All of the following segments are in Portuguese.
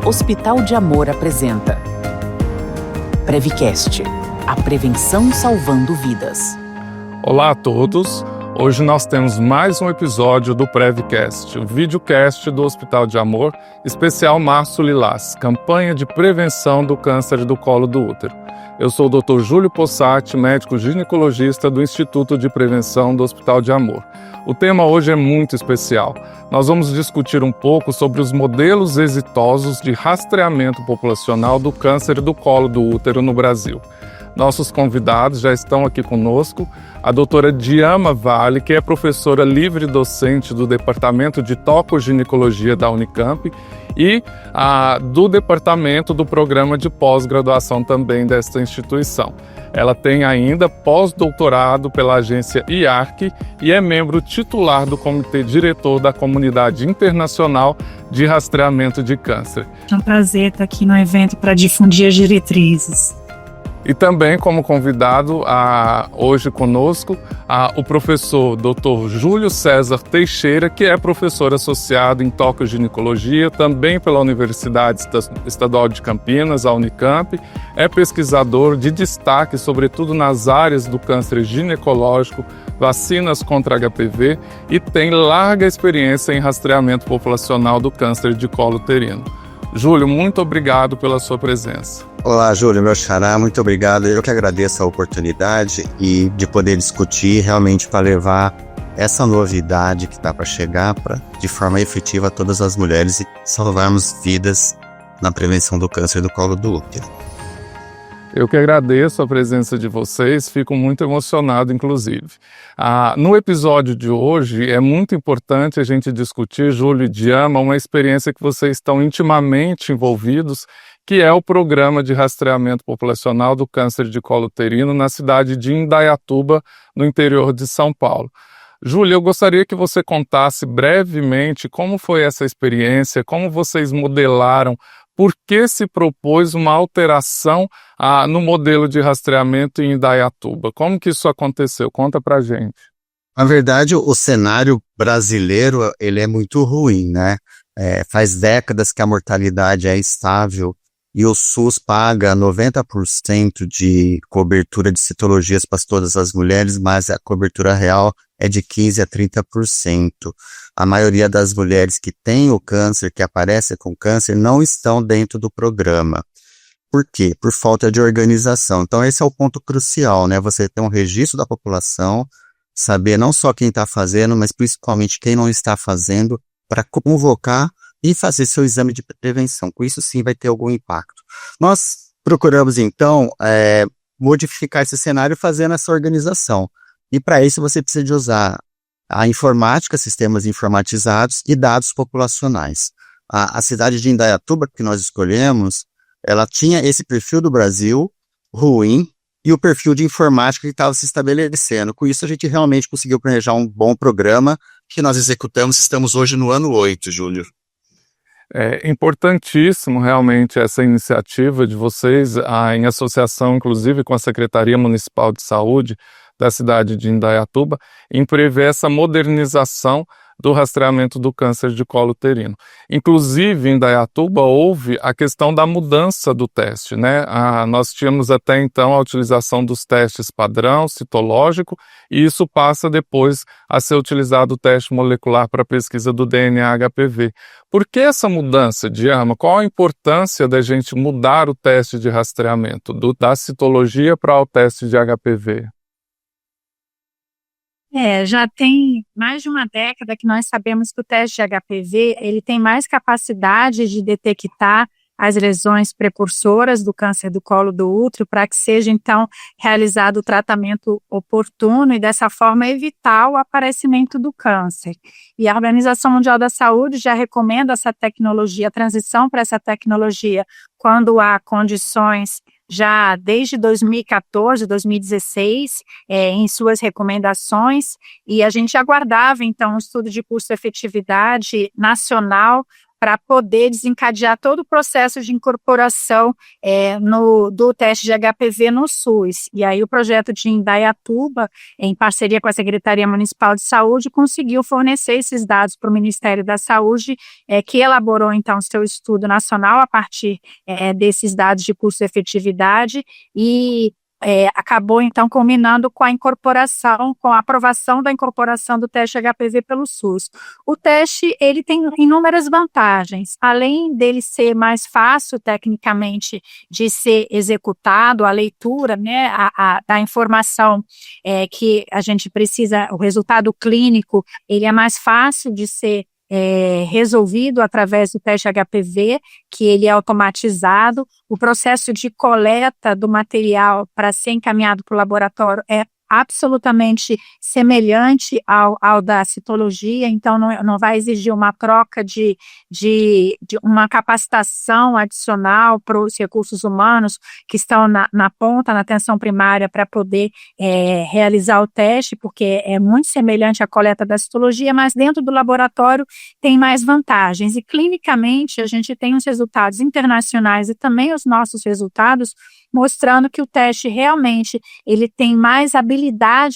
Hospital de Amor apresenta Previcast, a prevenção salvando vidas. Olá a todos, hoje nós temos mais um episódio do Previcast, o videocast do Hospital de Amor, especial Março Lilás, campanha de prevenção do câncer do colo do útero. Eu sou o Dr. Júlio Possati, médico ginecologista do Instituto de Prevenção do Hospital de Amor. O tema hoje é muito especial. Nós vamos discutir um pouco sobre os modelos exitosos de rastreamento populacional do câncer do colo do útero no Brasil. Nossos convidados já estão aqui conosco, a doutora Diama Vale, que é professora livre docente do Departamento de Tocoginecologia da Unicamp e do Departamento do Programa de Pós-Graduação também desta instituição. Ela tem ainda pós-doutorado pela agência IARC e é membro titular do Comitê Diretor da Comunidade Internacional de Rastreamento de Câncer. É um prazer estar aqui no evento para difundir as diretrizes. E também como convidado hoje conosco o professor Dr. Júlio César Teixeira, que é professor associado em tocoginecologia, também pela Universidade Estadual de Campinas, a Unicamp, é pesquisador de destaque, sobretudo nas áreas do câncer ginecológico, vacinas contra HPV e tem larga experiência em rastreamento populacional do câncer de colo uterino. Júlio, muito obrigado pela sua presença. Olá, Júlio, meu xará, muito obrigado. Eu que agradeço a oportunidade e de poder discutir realmente para levar essa novidade que está para chegar de forma efetiva a todas as mulheres e salvarmos vidas na prevenção do câncer do colo do útero. Eu que agradeço a presença de vocês, fico muito emocionado, inclusive. No episódio de hoje, é muito importante a gente discutir, Júlio e Diama, uma experiência que vocês estão intimamente envolvidos, que é o Programa de Rastreamento Populacional do Câncer de Colo Uterino na cidade de Indaiatuba, no interior de São Paulo. Júlia, eu gostaria que você contasse brevemente como foi essa experiência, como vocês modelaram, por que se propôs uma alteração no modelo de rastreamento em Indaiatuba. Como que isso aconteceu? Conta pra gente. Na verdade, o cenário brasileiro ele é muito ruim, né? Faz décadas que a mortalidade é estável e o SUS paga 90% de cobertura de citologias para todas as mulheres, mas a cobertura real é de 15% a 30%. A maioria das mulheres que têm o câncer, que aparecem com câncer, não estão dentro do programa. Por quê? Por falta de organização. Então esse é o ponto crucial, né? Você ter um registro da população, saber não só quem está fazendo, mas principalmente quem não está fazendo, para convocar e fazer seu exame de prevenção. Com isso sim vai ter algum impacto. Nós procuramos então modificar esse cenário fazendo essa organização. E para isso você precisa de usar a informática, sistemas informatizados e dados populacionais. A cidade de Indaiatuba, que nós escolhemos, ela tinha esse perfil do Brasil ruim e o perfil de informática que estava se estabelecendo. Com isso a gente realmente conseguiu planejar um bom programa que nós executamos. Estamos hoje no ano 8, Júlio. É importantíssimo realmente essa iniciativa de vocês, em associação inclusive com a Secretaria Municipal de Saúde da cidade de Indaiatuba, em prever essa modernização do rastreamento do câncer de colo uterino. Inclusive, em Indaiatuba houve a questão da mudança do teste, né? Nós tínhamos até então a utilização dos testes padrão, citológico, e isso passa depois a ser utilizado o teste molecular para a pesquisa do DNA HPV. Por que essa mudança, Diama? Qual a importância da gente mudar o teste de rastreamento, da citologia para o teste de HPV? Já tem mais de uma década que nós sabemos que o teste de HPV ele tem mais capacidade de detectar as lesões precursoras do câncer do colo do útero para que seja, então, realizado o tratamento oportuno e, dessa forma, evitar o aparecimento do câncer. E a Organização Mundial da Saúde já recomenda essa tecnologia, a transição para essa tecnologia, quando há condições já desde 2014, 2016, em suas recomendações, e a gente aguardava, então, um estudo de custo-efetividade nacional para poder desencadear todo o processo de incorporação do teste de HPV no SUS. E aí o projeto de Indaiatuba, em parceria com a Secretaria Municipal de Saúde, conseguiu fornecer esses dados para o Ministério da Saúde, que elaborou então seu estudo nacional a partir desses dados de custo-efetividade e acabou então culminando com a incorporação, com a aprovação da incorporação do teste HPV pelo SUS. O teste, ele tem inúmeras vantagens, além dele ser mais fácil tecnicamente de ser executado, a leitura, né, da informação que a gente precisa, o resultado clínico, ele é mais fácil de ser resolvido através do teste HPV, que ele é automatizado. O processo de coleta do material para ser encaminhado para o laboratório é absolutamente semelhante ao da citologia, então não vai exigir uma troca de uma capacitação adicional para os recursos humanos que estão na ponta, na atenção primária, para poder realizar o teste, porque é muito semelhante à coleta da citologia, mas dentro do laboratório tem mais vantagens. E clinicamente a gente tem os resultados internacionais e também os nossos resultados mostrando que o teste realmente ele tem mais habilidade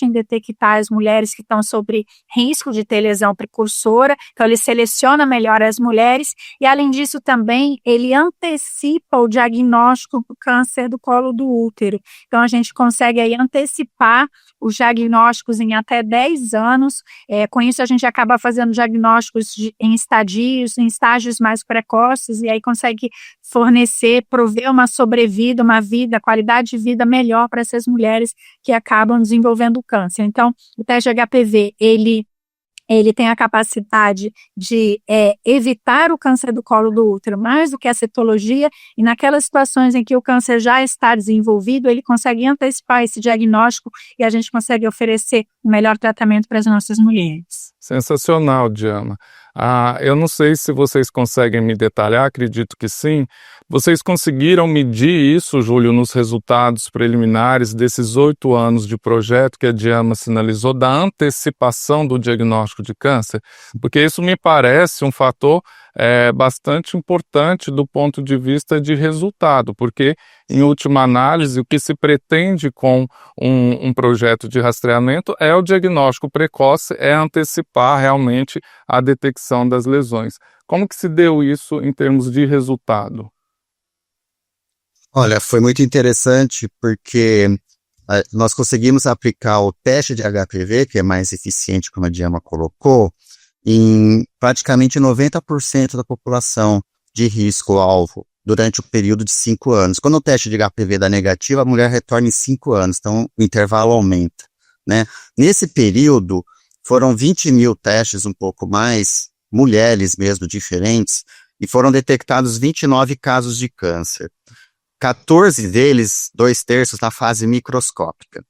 em detectar as mulheres que estão sob risco de ter lesão precursora, então ele seleciona melhor as mulheres e, além disso, também ele antecipa o diagnóstico do câncer do colo do útero. Então, a gente consegue aí antecipar os diagnósticos em até 10 anos, com isso a gente acaba fazendo diagnósticos em estágios mais precoces e aí consegue prover uma sobrevida, uma vida, qualidade de vida melhor para essas mulheres que acabam desenvolvendo câncer. Então, o teste HPV, ele tem a capacidade de evitar o câncer do colo do útero mais do que a citologia, e naquelas situações em que o câncer já está desenvolvido, ele consegue antecipar esse diagnóstico e a gente consegue oferecer o melhor tratamento para as nossas mulheres. Sensacional, Diana. Eu não sei se vocês conseguem me detalhar, acredito que sim. Vocês conseguiram medir isso, Júlio, nos resultados preliminares desses 8 anos de projeto que a Diana sinalizou, da antecipação do diagnóstico de câncer? Porque isso me parece um fator bastante importante do ponto de vista de resultado, porque, em última análise, o que se pretende com um projeto de rastreamento é o diagnóstico precoce, é antecipar realmente a detecção das lesões. Como que se deu isso em termos de resultado? Olha, foi muito interessante porque nós conseguimos aplicar o teste de HPV, que é mais eficiente, como a Diana colocou, em praticamente 90% da população de risco-alvo durante o período de 5 anos. Quando o teste de HPV dá negativo, a mulher retorna em 5 anos, então o intervalo aumenta, né? Nesse período, foram 20 mil testes, um pouco mais, mulheres mesmo, diferentes, e foram detectados 29 casos de câncer. 14 deles, 2/3, na fase microscópica.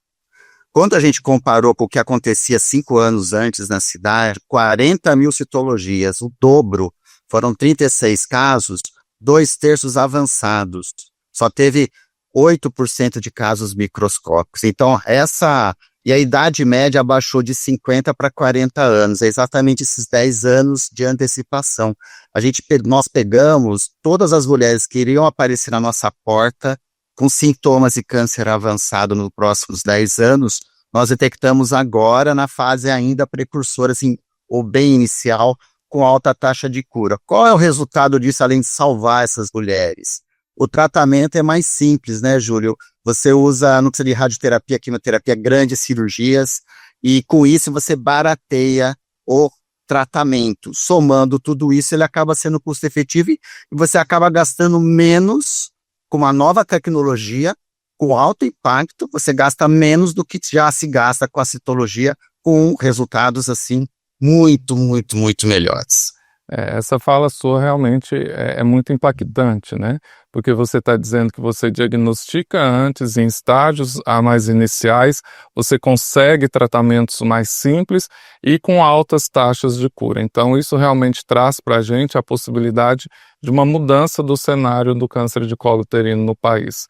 Quando a gente comparou com o que acontecia 5 anos antes na cidade, 40 mil citologias, o dobro, foram 36 casos, 2/3 avançados. Só teve 8% de casos microscópicos. Então, e a idade média abaixou de 50 para 40 anos, é exatamente esses 10 anos de antecipação. Nós pegamos todas as mulheres que iriam aparecer na nossa porta com sintomas de câncer avançado nos próximos 10 anos, nós detectamos agora na fase ainda precursora, assim, ou bem inicial, com alta taxa de cura. Qual é o resultado disso, além de salvar essas mulheres? O tratamento é mais simples, né, Júlio? Você não precisa de radioterapia, quimioterapia, grandes cirurgias, e com isso você barateia o tratamento. Somando tudo isso, ele acaba sendo custo efetivo e você acaba gastando menos com uma nova tecnologia, com alto impacto, você gasta menos do que já se gasta com a citologia, com resultados, assim, muito, muito, muito melhores. Essa fala sua realmente é muito impactante, né? Porque você está dizendo que você diagnostica antes, em estágios mais iniciais, você consegue tratamentos mais simples e com altas taxas de cura. Então, isso realmente traz para a gente a possibilidade de uma mudança do cenário do câncer de colo uterino no país.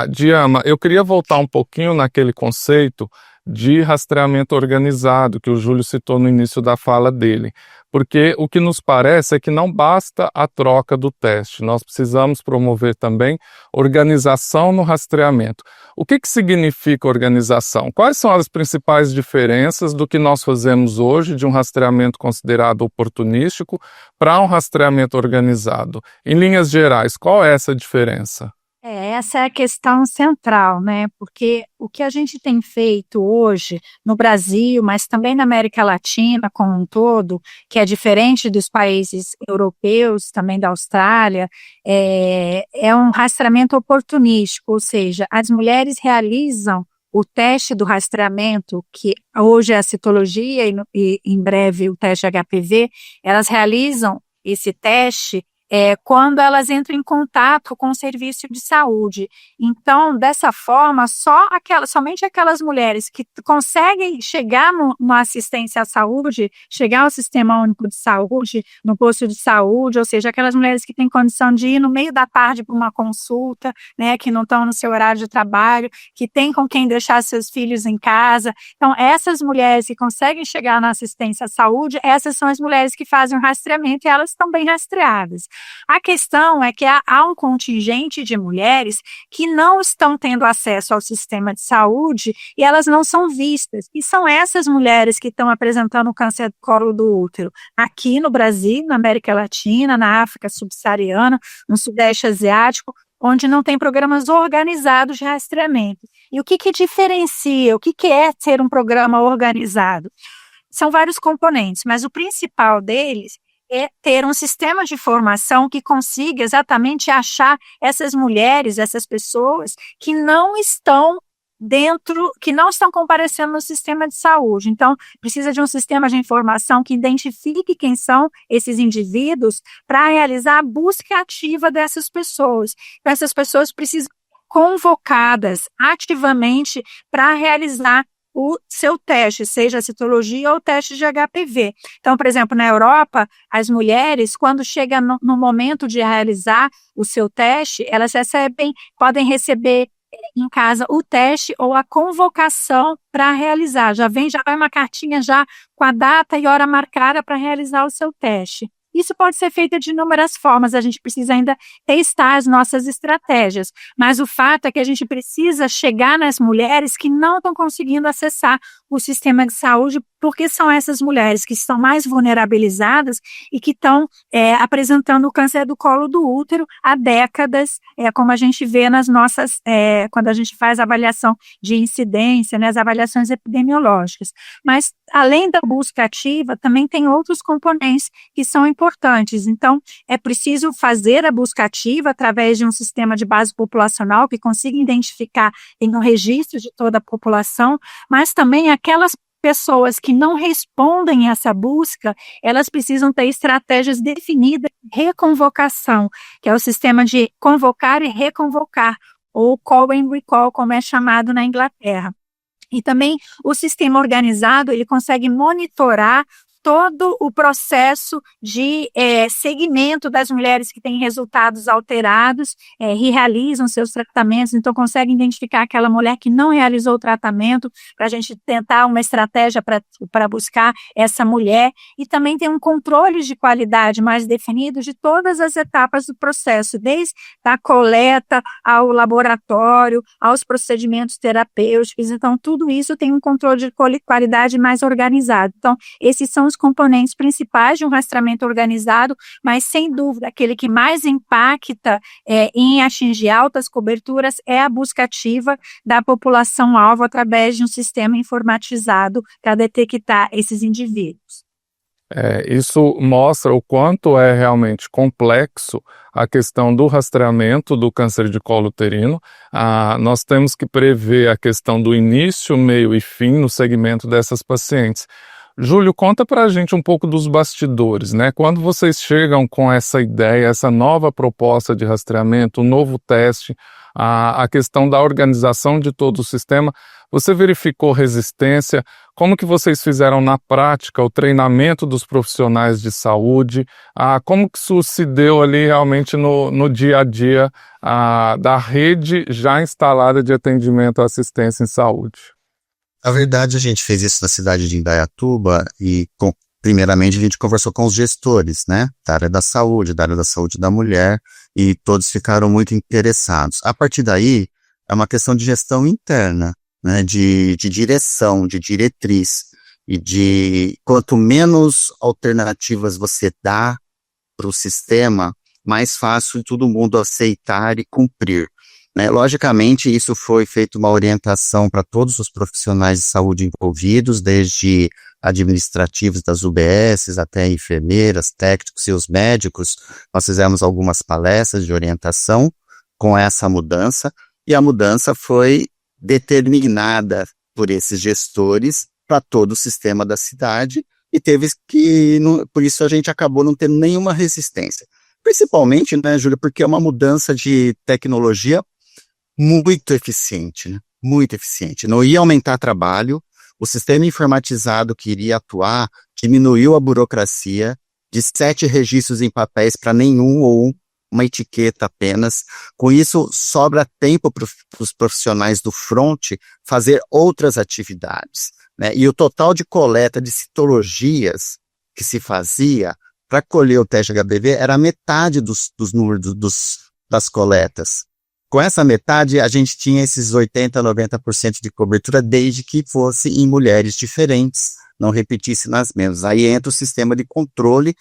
Diana, eu queria voltar um pouquinho naquele conceito de rastreamento organizado, que o Júlio citou no início da fala dele. Porque o que nos parece é que não basta a troca do teste, nós precisamos promover também organização no rastreamento. O que significa organização? Quais são as principais diferenças do que nós fazemos hoje de um rastreamento considerado oportunístico para um rastreamento organizado? Em linhas gerais, qual é essa diferença? Essa é a questão central, né? Porque o que a gente tem feito hoje no Brasil, mas também na América Latina como um todo, que é diferente dos países europeus, também da Austrália, é um rastreamento oportunístico, ou seja, as mulheres realizam o teste do rastreamento, que hoje é a citologia e em breve o teste HPV, elas realizam esse teste quando elas entram em contato com o serviço de saúde. Então, dessa forma, somente aquelas mulheres que conseguem chegar numa assistência à saúde, chegar ao Sistema Único de Saúde, no posto de saúde, ou seja, aquelas mulheres que têm condição de ir no meio da tarde para uma consulta, né, que não estão no seu horário de trabalho, que têm com quem deixar seus filhos em casa. Então, essas mulheres que conseguem chegar na assistência à saúde, essas são as mulheres que fazem o rastreamento e elas estão bem rastreadas. A questão é que há um contingente de mulheres que não estão tendo acesso ao sistema de saúde e elas não são vistas. E são essas mulheres que estão apresentando câncer do colo do útero aqui no Brasil, na América Latina, na África subsaariana, no Sudeste Asiático, onde não tem programas organizados de rastreamento. E o que diferencia, o que é ser um programa organizado? São vários componentes, mas o principal deles é ter um sistema de informação que consiga exatamente achar essas mulheres, essas pessoas que não estão que não estão comparecendo no sistema de saúde. Então, precisa de um sistema de informação que identifique quem são esses indivíduos para realizar a busca ativa dessas pessoas. Então, essas pessoas precisam ser convocadas ativamente para realizar o seu teste, seja a citologia ou o teste de HPV. Então, por exemplo, na Europa, as mulheres, quando chega no momento de realizar o seu teste, elas podem receber em casa o teste ou a convocação para realizar. Já vai uma cartinha já com a data e hora marcada para realizar o seu teste. Isso pode ser feito de inúmeras formas, a gente precisa ainda testar as nossas estratégias, mas o fato é que a gente precisa chegar nas mulheres que não estão conseguindo acessar o sistema de saúde, porque são essas mulheres que estão mais vulnerabilizadas e que estão apresentando o câncer do colo do útero há décadas, como a gente vê nas nossas, quando a gente faz avaliação de incidência, né, as avaliações epidemiológicas. Mas, além da busca ativa, também tem outros componentes que são importantes. Então, é preciso fazer a busca ativa através de um sistema de base populacional que consiga identificar em um registro de toda a população, mas também aquelas pessoas que não respondem a essa busca, elas precisam ter estratégias definidas de reconvocação, que é o sistema de convocar e reconvocar, ou call and recall, como é chamado na Inglaterra. E também o sistema organizado, ele consegue monitorar todo o processo de segmento das mulheres que têm resultados alterados e realizam seus tratamentos, então consegue identificar aquela mulher que não realizou o tratamento, para a gente tentar uma estratégia para buscar essa mulher, e também tem um controle de qualidade mais definido de todas as etapas do processo, desde a coleta ao laboratório, aos procedimentos terapêuticos. Então tudo isso tem um controle de qualidade mais organizado. Então esses são os componentes principais de um rastreamento organizado, mas sem dúvida aquele que mais impacta em atingir altas coberturas é a busca ativa da população-alvo através de um sistema informatizado para detectar esses indivíduos. Isso mostra o quanto é realmente complexo a questão do rastreamento do câncer de colo uterino. Nós temos que prever a questão do início, meio e fim no segmento dessas pacientes. Júlio, conta pra gente um pouco dos bastidores, né? Quando vocês chegam com essa ideia, essa nova proposta de rastreamento, um novo teste, a questão da organização de todo o sistema, você verificou resistência? Como que vocês fizeram na prática o treinamento dos profissionais de saúde? Como que isso se deu ali realmente no dia a dia da rede já instalada de atendimento à assistência em saúde? Na verdade, a gente fez isso na cidade de Indaiatuba e, primeiramente, a gente conversou com os gestores, né, da área da saúde da mulher, e todos ficaram muito interessados. A partir daí, é uma questão de gestão interna, né, de direção, de diretriz, e de quanto menos alternativas você dá para o sistema, mais fácil todo mundo aceitar e cumprir, né? Logicamente, isso foi feito uma orientação para todos os profissionais de saúde envolvidos, desde administrativos das UBSs até enfermeiras, técnicos e os médicos. Nós fizemos algumas palestras de orientação com essa mudança, e a mudança foi determinada por esses gestores para todo o sistema da cidade, e por isso a gente acabou não tendo nenhuma resistência. Principalmente, né, Júlia, porque é uma mudança de tecnologia muito eficiente, né? Muito eficiente. Não ia aumentar trabalho, o sistema informatizado que iria atuar diminuiu a burocracia de 7 registros em papéis para nenhum ou uma etiqueta apenas. Com isso, sobra tempo para os profissionais do front fazer outras atividades, né? E o total de coleta de citologias que se fazia para colher o teste HPV era metade dos números das coletas. Com essa metade, a gente tinha esses 80%, 90% de cobertura, desde que fosse em mulheres diferentes, não repetisse nas mesmas. Aí entra o sistema de controle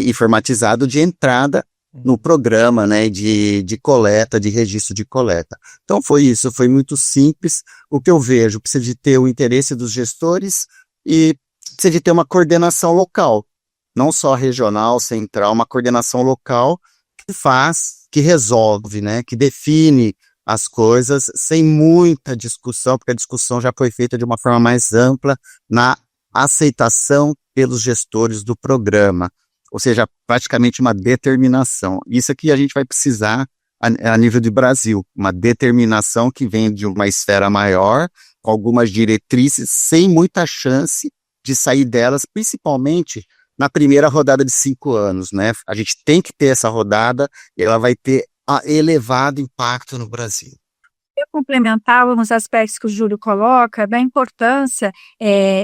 informatizado de entrada no programa, né, de coleta, de registro de coleta. Então foi isso, foi muito simples. O que eu vejo, precisa de ter o interesse dos gestores e precisa de ter uma coordenação local, não só regional, central, uma coordenação local que resolve, né, que define as coisas sem muita discussão, porque a discussão já foi feita de uma forma mais ampla na aceitação pelos gestores do programa, ou seja, praticamente uma determinação. Isso aqui a gente vai precisar a nível de Brasil, uma determinação que vem de uma esfera maior, com algumas diretrizes, sem muita chance de sair delas, principalmente na primeira rodada de 5 anos, né? A gente tem que ter essa rodada e ela vai ter elevado impacto no Brasil. Eu complementar alguns aspectos que o Júlio coloca, da importância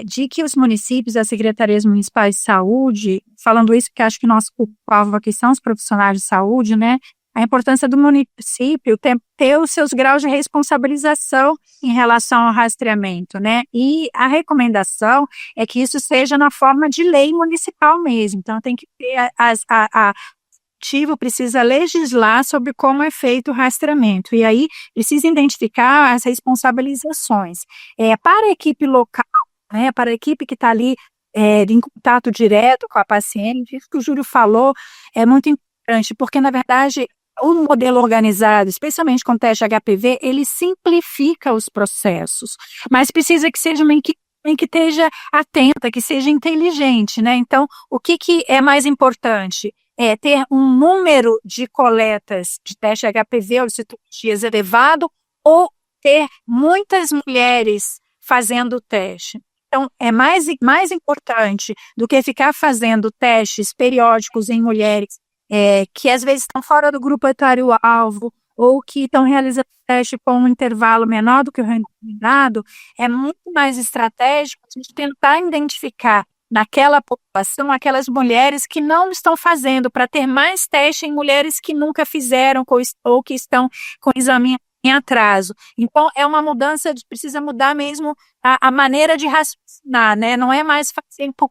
de que os municípios, as secretarias municipais de saúde, falando isso porque acho que nosso público-alvo aqui são os profissionais de saúde, né? A importância do município ter os seus graus de responsabilização em relação ao rastreamento, né? E a recomendação é que isso seja na forma de lei municipal mesmo. Então, tem que ter executivo precisa legislar sobre como é feito o rastreamento. E aí, precisa identificar as responsabilizações. Para a equipe local, né? Para a equipe que está ali em contato direto com a paciente, isso que o Júlio falou é muito importante, porque, na verdade, o modelo organizado, especialmente com o teste HPV, ele simplifica os processos, mas precisa que seja uma equipe que esteja atenta, que seja inteligente, né? Então, o que é mais importante? É ter um número de coletas de teste HPV ou de citologias elevado, ou ter muitas mulheres fazendo o teste. Então, é mais importante do que ficar fazendo testes periódicos em mulheres que às vezes estão fora do grupo etário-alvo, ou que estão realizando teste com um intervalo menor do que o recomendado. É muito mais estratégico a gente tentar identificar naquela população aquelas mulheres que não estão fazendo, para ter mais teste em mulheres que nunca fizeram ou que estão com exame em atraso. Então, é uma mudança, precisa mudar mesmo a maneira de raciocinar, né? Não é mais fazer por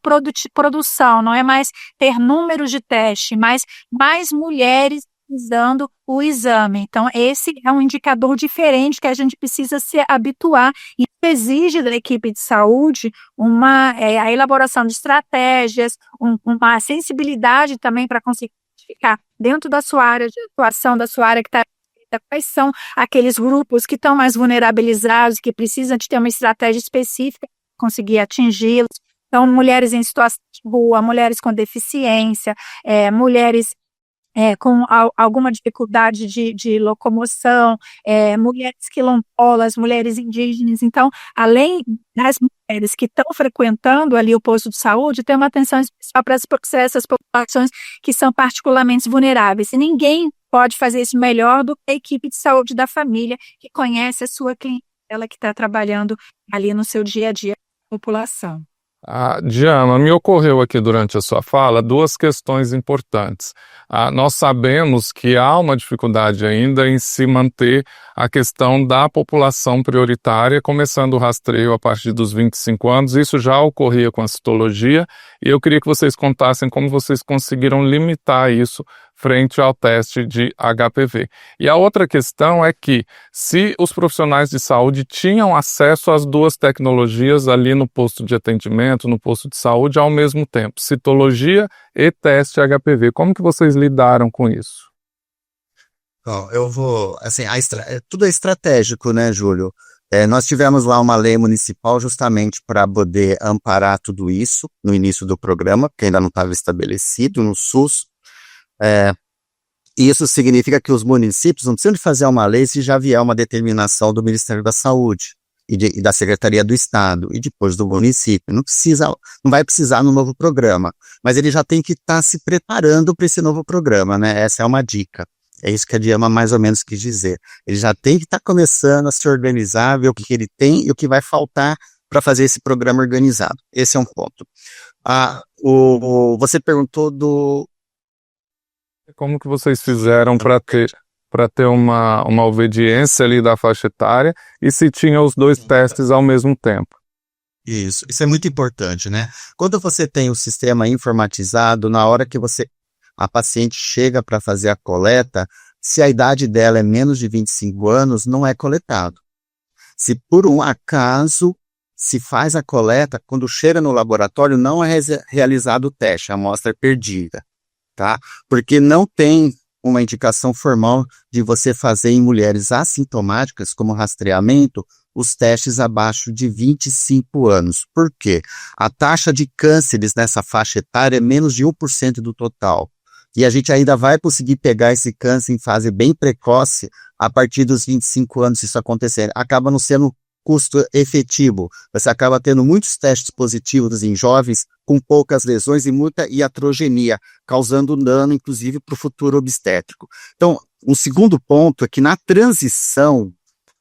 produção, não é mais ter números de teste, mas mais mulheres usando o exame. Então, esse é um indicador diferente que a gente precisa se habituar, e exige da equipe de saúde a elaboração de estratégias, uma sensibilidade também para conseguir identificar dentro da sua área de atuação, da sua área que está, quais são aqueles grupos que estão mais vulnerabilizados, que precisam de ter uma estratégia específica para conseguir atingi-los. Então, mulheres em situação de rua, mulheres com deficiência, mulheres com alguma dificuldade de locomoção, mulheres quilombolas, mulheres indígenas. Então, além das mulheres que estão frequentando ali o posto de saúde, tem uma atenção especial para essas populações que são particularmente vulneráveis. E ninguém pode fazer isso melhor do que a equipe de saúde da família, que conhece a sua clínica ela que está trabalhando ali no seu dia a dia com a população. Diana, me ocorreu aqui durante a sua fala duas questões importantes. Nós sabemos que há uma dificuldade ainda em se manter a questão da população prioritária, começando o rastreio a partir dos 25 anos. Isso já ocorria com a citologia e eu queria que vocês contassem como vocês conseguiram limitar isso frente ao teste de HPV. E a outra questão é que, se os profissionais de saúde tinham acesso às duas tecnologias ali no posto de atendimento, no posto de saúde, ao mesmo tempo, citologia e teste HPV, como que vocês lidaram com isso? Bom, tudo é estratégico, né, Júlio? Nós tivemos lá uma lei municipal justamente para poder amparar tudo isso no início do programa, que ainda não estava estabelecido no SUS. Isso significa que os municípios não precisam de fazer uma lei se já vier uma determinação do Ministério da Saúde e da Secretaria do Estado e depois do município. Não vai precisar no novo programa, mas ele já tem que estar se preparando para esse novo programa, né? Essa é uma dica. É isso que a Diana mais ou menos quis dizer. Ele já tem que estar começando a se organizar, ver o que ele tem e o que vai faltar para fazer esse programa organizado. Esse é um ponto. Você perguntou Como que vocês fizeram para ter uma obediência ali da faixa etária e se tinha os dois testes ao mesmo tempo? Isso é muito importante, né? Quando você tem o sistema informatizado, na hora que a paciente chega para fazer a coleta, se a idade dela é menos de 25 anos, não é coletado. Se por um acaso se faz a coleta, quando chega no laboratório, não é realizado o teste, a amostra é perdida. Tá? Porque não tem uma indicação formal de você fazer em mulheres assintomáticas, como rastreamento, os testes abaixo de 25 anos. Por quê? A taxa de cânceres nessa faixa etária é menos de 1% do total. E a gente ainda vai conseguir pegar esse câncer em fase bem precoce a partir dos 25 anos, se isso acontecer. Acaba não sendo custo efetivo. Você acaba tendo muitos testes positivos em jovens com poucas lesões e muita iatrogenia, causando dano, inclusive, para o futuro obstétrico. Então, um segundo ponto é que na transição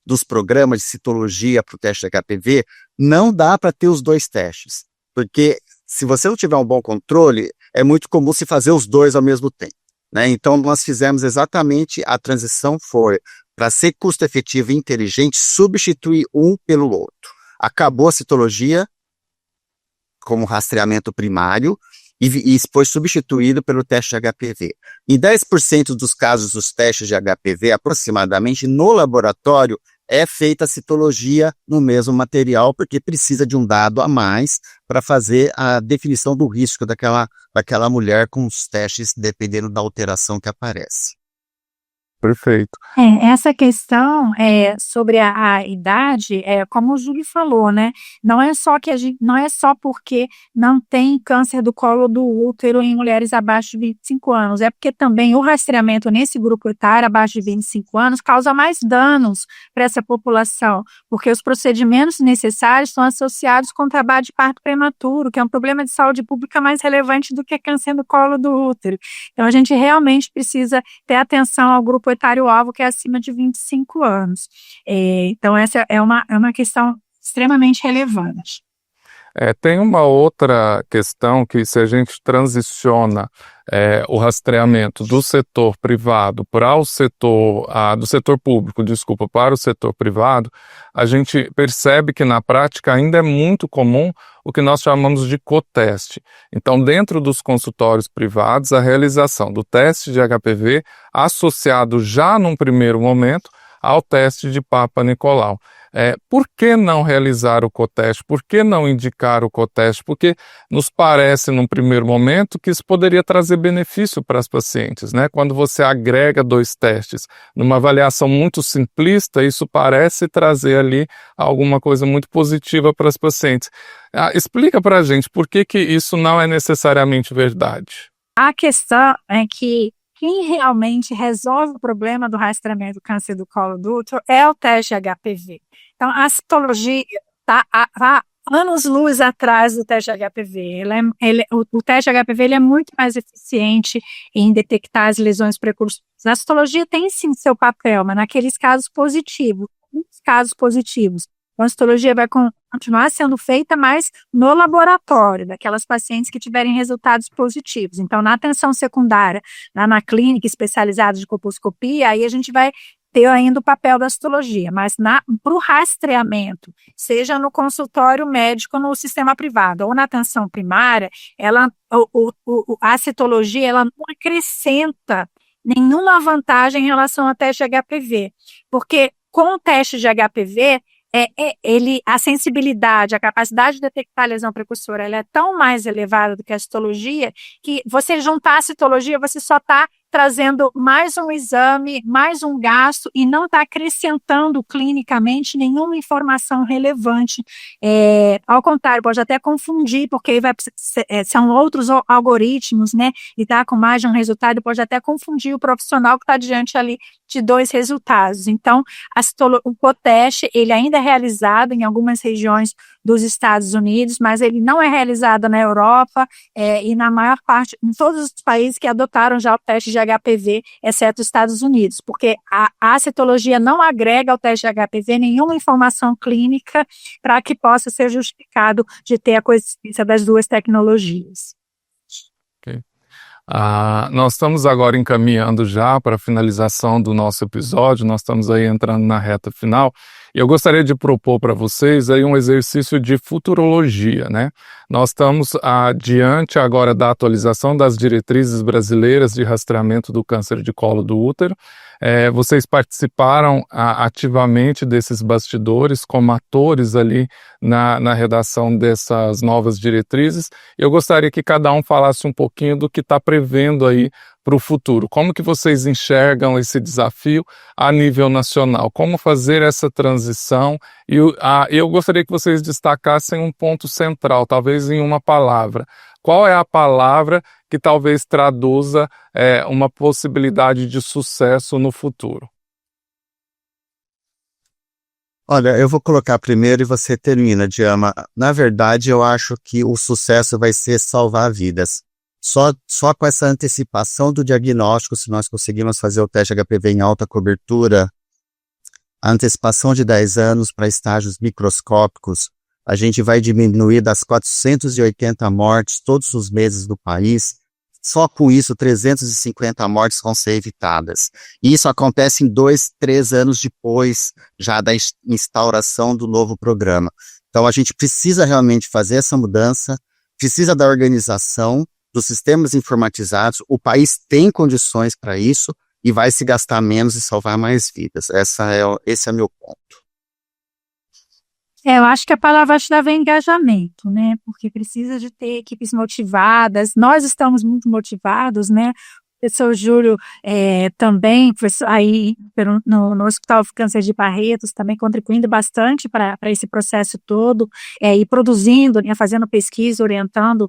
dos programas de citologia para o teste de HPV, não dá para ter os dois testes, porque se você não tiver um bom controle, é muito comum se fazer os dois ao mesmo tempo, né? Então, nós fizemos exatamente, a transição foi para ser custo efetivo e inteligente, substituir um pelo outro. Acabou a citologia como rastreamento primário e foi substituído pelo teste de HPV. Em 10% dos casos dos testes de HPV, aproximadamente, no laboratório, é feita a citologia no mesmo material, porque precisa de um dado a mais para fazer a definição do risco daquela mulher com os testes, dependendo da alteração que aparece. Perfeito. Essa questão sobre a idade, como o Júlio falou, né? Não é só porque não tem câncer do colo do útero em mulheres abaixo de 25 anos, é porque também o rastreamento nesse grupo etário abaixo de 25 anos causa mais danos para essa população, porque os procedimentos necessários estão associados com o trabalho de parto prematuro, que é um problema de saúde pública mais relevante do que câncer do colo do útero. Então, a gente realmente precisa ter atenção ao grupo etário-alvo, que é acima de 25 anos. Então, essa é uma questão extremamente relevante. Tem uma outra questão que, se a gente transiciona o rastreamento do setor privado para o setor, do setor público, para o setor privado, a gente percebe que na prática ainda é muito comum o que nós chamamos de coteste. Então, dentro dos consultórios privados, a realização do teste de HPV associado já num primeiro momento ao teste de Papa Nicolau. Por que não realizar o coteste? Por que não indicar o coteste? Porque nos parece, num primeiro momento, que isso poderia trazer benefício para as pacientes, né? Quando você agrega dois testes numa avaliação muito simplista, isso parece trazer ali alguma coisa muito positiva para as pacientes. Explica para a gente por que isso não é necessariamente verdade. A questão é que quem realmente resolve o problema do rastreamento do câncer do colo do útero é o teste HPV. Então, a citologia está anos-luz atrás do teste HPV. O teste HPV ele é muito mais eficiente em detectar as lesões precursoras. A citologia tem sim seu papel, mas naqueles casos positivos. alguns casos positivos. Então, a citologia vai continuar sendo feita, mas no laboratório, daquelas pacientes que tiverem resultados positivos. Então, na atenção secundária, na clínica especializada de colposcopia, aí a gente vai ter ainda o papel da citologia, mas para o rastreamento, seja no consultório médico no sistema privado ou na atenção primária, a citologia ela não acrescenta nenhuma vantagem em relação ao teste de HPV, porque com o teste de HPV, a sensibilidade, a capacidade de detectar a lesão precursora, ela é tão mais elevada do que a citologia, que você juntar a citologia, você só está trazendo mais um exame, mais um gasto e não está acrescentando clinicamente nenhuma informação relevante. Ao contrário, pode até confundir, porque são outros algoritmos, né? E tá com mais de um resultado, pode até confundir o profissional que está diante ali de dois resultados. Então, o COTEST, ele ainda é realizado em algumas regiões dos Estados Unidos, mas ele não é realizado na Europa e na maior parte, em todos os países que adotaram já o teste de HPV, exceto os Estados Unidos, porque a citologia não agrega ao teste de HPV nenhuma informação clínica para que possa ser justificado de ter a coexistência das duas tecnologias. Ok. Nós estamos agora encaminhando já para a finalização do nosso episódio, nós estamos aí entrando na reta final, e eu gostaria de propor para vocês aí um exercício de futurologia, né? Nós estamos diante agora da atualização das diretrizes brasileiras de rastreamento do câncer de colo do útero. Vocês participaram ativamente desses bastidores como atores ali na redação dessas novas diretrizes. Eu gostaria que cada um falasse um pouquinho do que está prevendo aí para o futuro. Como que vocês enxergam esse desafio a nível nacional? Como fazer essa transição? E eu gostaria que vocês destacassem um ponto central, talvez em uma palavra. Qual é a palavra que talvez traduza uma possibilidade de sucesso no futuro? Olha, eu vou colocar primeiro e você termina, Diama. Na verdade, eu acho que o sucesso vai ser salvar vidas. Só com essa antecipação do diagnóstico, se nós conseguirmos fazer o teste HPV em alta cobertura, a antecipação de 10 anos para estágios microscópicos, a gente vai diminuir das 480 mortes todos os meses do país. Só com isso, 350 mortes vão ser evitadas. E isso acontece em 2, 3 anos depois já da instauração do novo programa. Então, a gente precisa realmente fazer essa mudança, precisa da organização, dos sistemas informatizados. O país tem condições para isso e vai se gastar menos e salvar mais vidas. Esse é meu ponto. Eu acho que a palavra-chave é engajamento, né? Porque precisa de ter equipes motivadas. Nós estamos muito motivados, né? O professor Júlio também, aí no Hospital Câncer de Barretos, também contribuindo bastante para esse processo todo, e produzindo, né, fazendo pesquisa, orientando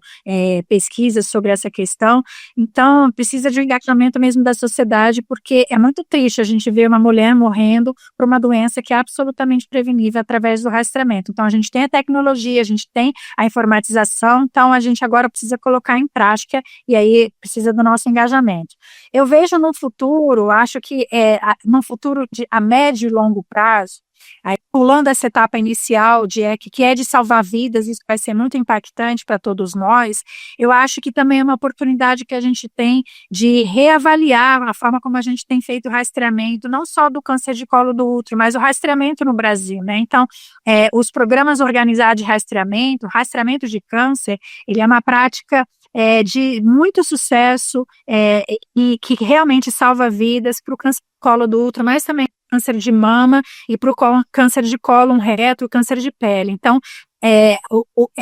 pesquisas sobre essa questão. Então, precisa de um engajamento mesmo da sociedade, porque é muito triste a gente ver uma mulher morrendo por uma doença que é absolutamente prevenível através do rastreamento. Então, a gente tem a tecnologia, a gente tem a informatização, então a gente agora precisa colocar em prática, e aí precisa do nosso engajamento. Eu vejo no futuro, acho que no futuro a médio e longo prazo, aí, pulando essa etapa inicial que é de salvar vidas, isso vai ser muito impactante para todos nós. Eu acho que também é uma oportunidade que a gente tem de reavaliar a forma como a gente tem feito o rastreamento, não só do câncer de colo do útero, mas o rastreamento no Brasil, né? Então, os programas organizados de rastreamento de câncer, ele é uma prática de muito sucesso e que realmente salva vidas para o câncer de colo do útero, mas também câncer de mama e para o câncer de cólon reto, câncer de pele. Então,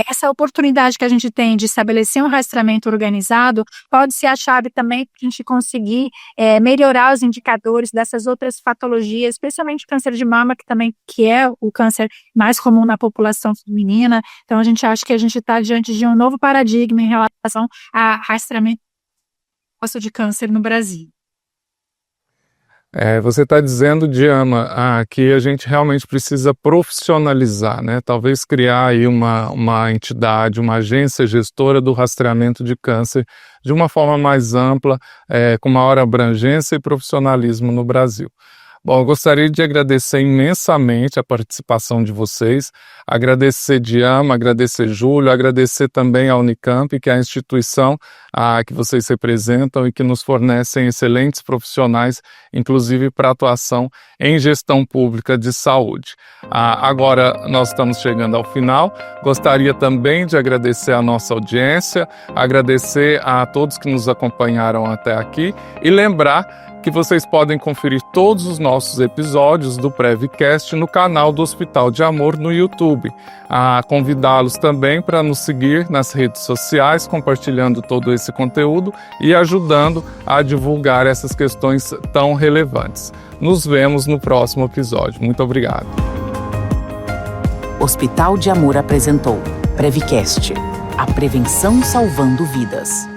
essa oportunidade que a gente tem de estabelecer um rastreamento organizado pode ser a chave também para a gente conseguir melhorar os indicadores dessas outras patologias, especialmente o câncer de mama, que é o câncer mais comum na população feminina. Então, a gente acha que a gente está diante de um novo paradigma em relação a rastreamento de câncer no Brasil. Você está dizendo, Diama, que a gente realmente precisa profissionalizar, né? Talvez criar aí uma entidade, uma agência gestora do rastreamento de câncer de uma forma mais ampla, com maior abrangência e profissionalismo no Brasil. Bom, eu gostaria de agradecer imensamente a participação de vocês, agradecer Diama, agradecer Júlio, agradecer também à Unicamp, que é a instituição que vocês representam e que nos fornecem excelentes profissionais, inclusive para atuação em gestão pública de saúde. Agora nós estamos chegando ao final, gostaria também de agradecer a nossa audiência, agradecer a todos que nos acompanharam até aqui e lembrar que vocês podem conferir todos os nossos episódios do Prevcast no canal do Hospital de Amor no YouTube. Convidá-los também para nos seguir nas redes sociais, compartilhando todo esse conteúdo e ajudando a divulgar essas questões tão relevantes. Nos vemos no próximo episódio. Muito obrigado. Hospital de Amor apresentou Prevcast, a prevenção salvando vidas.